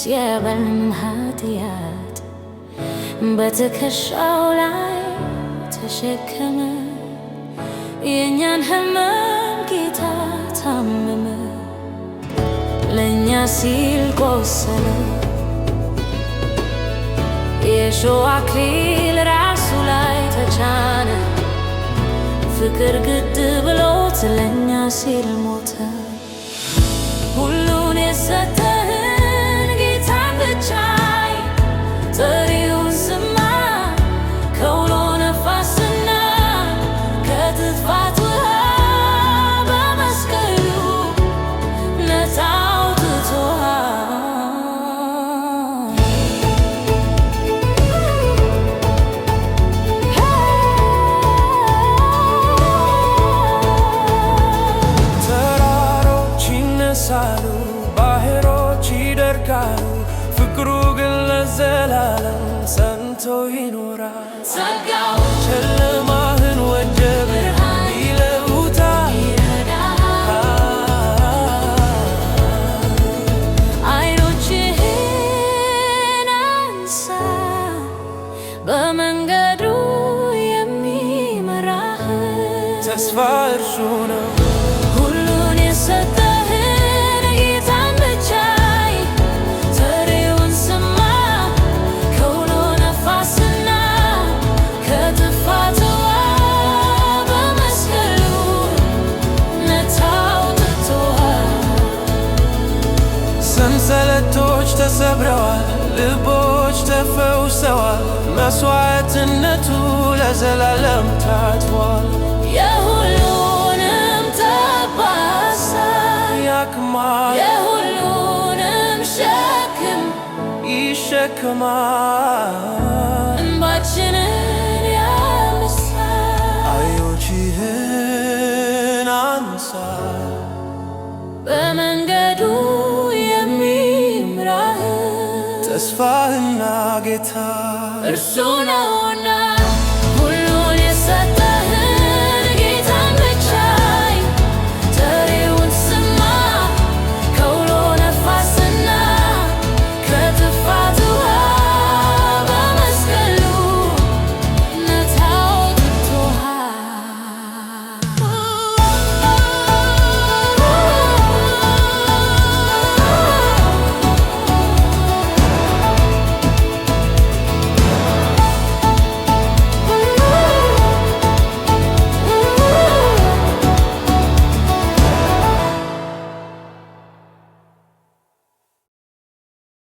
የዓለምን ኃጢአት በትከሻው ላይ ተሸከመ። የእኛን ሕመም ጌታ ታመመ፣ ለእኛ ሲል ቆሰለ። የእሾህ አክሊል ራሱ ላይ ተጫነ፣ ፍቅር ግድ ብሎት ለእኛ ሲል ሞተ። ሁሉን የሰጠህን ጌታን ብቻይ ጥሪውን ስማ፣ ከውሎ ነፋስና ከጥፋት ውሃ በመስቀሉ ነፃ አውጥቶሃል። ተራሮች ይነሳሉ፣ ባህሮች ይደርቃሉ፣ ፍቅሩ ግን ለዘላለም ጸንቶ ይኖራል። ጸጋው ጨለማህን ወደ ብርሃን ይለውጣል። ዓይኖችህን አንሳ፣ በመንገዱ የሚመራህ ተስፋ እርሱ ነው። ሁሉን የሰጠህን ጌታን ብቻይ ጥሪውን ስማ፣ ከውሎ ነፋስና ከጥፋት ውሃ በመስቀሉ ነፃ አውጥቶሃል። ሰንሰለቶች ተሰብረዋል፣ ልቦች ተፈውሰዋል፣ መስዋዕትነቱ ለዘላለም ታጥቧል። የሁሉንም ጠባሳ ያክማል፣ የሁሉንም ሸክም ይሸከማል። እንባችንን ያብሳል። ዓይኖችህን አንሳ፣ በመንገዱ የሚምራህ ተስፋህና ጌታ እርሱ ነው።